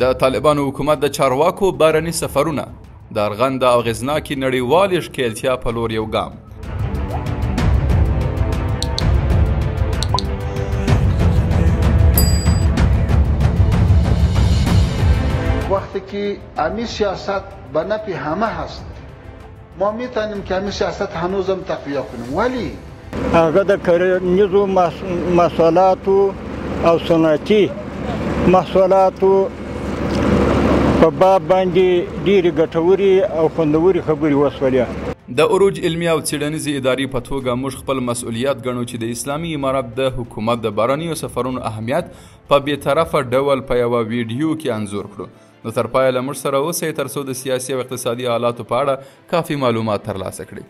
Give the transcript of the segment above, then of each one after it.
د طالبانو حکومت د چارواکو بهرني سفرونه د ارغند او اغېزناکې نړیوالې ښکېلتیا په لور یو ګام. وقتی که امی سیاست به نفع همه هست ما میتونیم که امی سیاست هنوزم تقویه کنیم، ولی هغه د کرنیزو محصولاتو او صنعتي محصولاتو په باب باندې ډېرې ګټورې او خوندورې خبرې وشولې. د عروج علمي او څېړنیزې ادارې په توګه موږ خپل مسؤلیت ګڼو چې د اسلامي امارت د حکومت د بهرنیو سفرونو اهمیت په بېطرفه ډول په یوه ویډیو کې انځور کړو. نو تر پایه له موږ سره اوسئ تر څو د سیاسي او اقتصادي حالاتو په اړه کافي معلومات ترلاسه کړئ.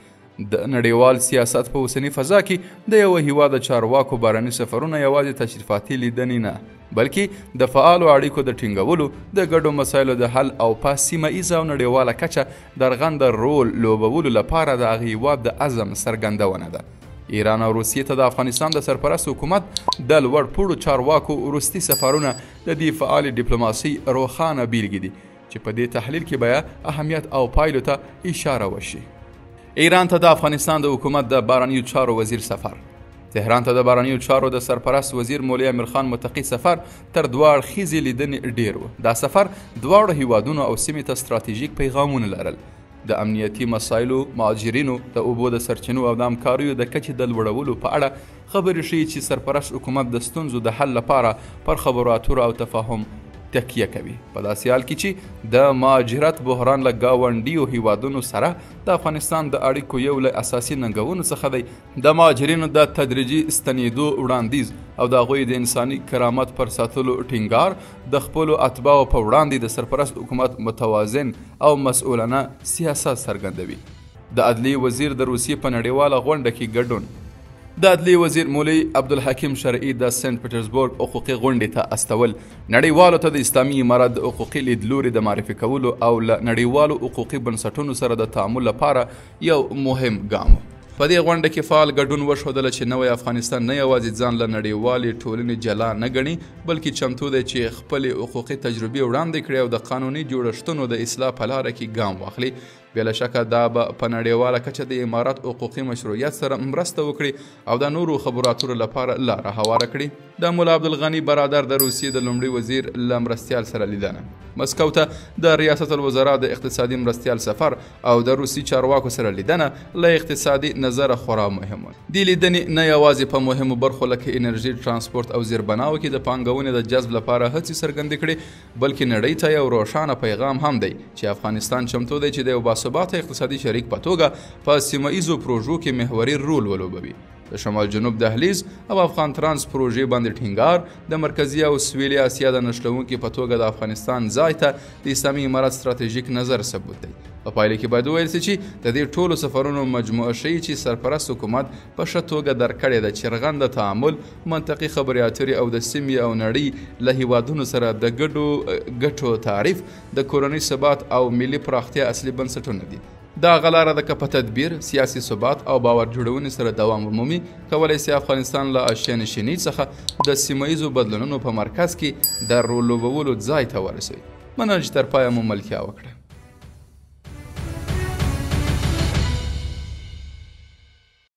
د نړیوال سیاست په اوسني فضا کې د یوه هیواد د چارواکو بهرني سفرونه یوازې تشریفاتي لیدنې نه بلکې د فعالو اړیکو د ټینګولو، د ګډو مسایلو د حل او په سیمه ایزه او نړیواله کچه د ارغنده رول لوبولو لپاره د هغه هیواد د عزم څرګندونه ده. ایران او روسیې ته د افغانستان د سرپرست حکومت د لوړ پوړو چارواکو وروستي سفرونه د دې فعالې ډیپلوماسۍ روښانه بیلګې دي چې په دې تحلیل کې به اهمیت او پایلو ته اشاره وشي. ایران ته د افغانستان د حکومت د بهرنیو چارو وزیر سفر، تهران ته د بهرنیو چارو د سرپرست وزیر مولوي امیرخان متقي سفر تر دوه اړخیزې لیدنې ډیر و. دا سفر دواړو هیوادونو او سیمې ته ستراتیژیک پیغامونه لرل. د امنیتي مسایلو، مهاجرینو، د اوبو د سرچینو او د همکاریو د کچې د لوړولو په اړه خبرې ښیي چې سرپرست حکومت د ستونزو د حل لپاره پر خبرو اترو او تفاهم تکیه کوي. په داسې حال کې چې د مهاجرت بحران له ګاونډیو هیوادونو سره د افغانستان د اړیکو یو له اساسي ننګونو څخه دی د مهاجرینو د تدریجي ستنېدو وړاندیز او د هغوی د انساني کرامت پر ساتلو ټینګار د خپلو اتباعو په وړاندې د سرپرست حکومت متوازن او مسؤلانه سیاست څرګندوي. د عدلیې وزیر د روسیې په نړیواله غونډه کې ګډون. د عدلیې وزیر مولوي عبدالحکیم شرعي د سنت پیټرزبورګ حقوقي غونډې ته استول نړیوالو ته د اسلامي امارت د حقوقي لیدلوري د معرفي کولو او له نړیوالو حقوقي بنسټونو سره د تعامل لپاره یو مهم ګام و. په دې غونډه کې فعال ګډون وښودله چې نوی افغانستان نه یوازې ځان له نړیوالې ټولنې جلا نه ګڼي بلکې چمتو دی چې خپلې حقوقي تجربې وړاندې کړي او د قانوني جوړښتونو د اصلاح په لاره کې ګام واخلي. بلا شکه دا به په نړیواله کچه د امارت حقوقي مشروعیت سره مرسته وکړي او د نورو خبرو اترو لپاره لاره هواره کړي. د مولا عبدالغني برادر د روسیې د لومړي وزیر له مرستیال سره لیدنه، مسکو ته د ریاست الوزرا د اقتصادي مرستیال سفر او د روسي چارواکو سره لیدنه له اقتصادي نظره خورا مهم و. دې لیدنې نه یوازې په مهمو برخو لکه انرژي، ترانسپورت او زیربناو کې د پانګونې د جذب لپاره هڅې څرګندې کړې بلکې نړۍ ته یو روښانه پیغام هم دی چې افغانستان چمتو دی چې د یو باثباته اقتصادي شریک په توګه په سیمه ایزو پروژو کې محوري رول ولوبوي. د شمال جنوب دهلیز او افغان ترانس پروژې باندې ټینګار د مرکزي او سویلي اسیا د نښلونکي په توګه د افغانستان ځای ته د اسلامي امارت ستراتیژیک نظر ثبوت دی. په پایله کې باید وویل سي چې د دې ټولو سفرونو مجموعه ښیي چې سرپرست حکومت په ښه توګه درک کړې ده چې رغنده تعامل، منطقي خبرې اترې او د سیمې او نړۍ له هیوادونو سره د ګډو ګټو تعریف د کورني ثبات او ملي پراختیا اصلي بنسټونه دي. دا غلاره ده که په تدبیر، سیاسي ثبات او باور جوړونې سره دوام ومومي کولی سي افغانستان له اشیانشینۍ څخه د سیمه ایزو بدلونونو په مرکز کې د رول لوبولو ځای ته ورسوي. مننه چې تر پایه مو ملتیا وکړه.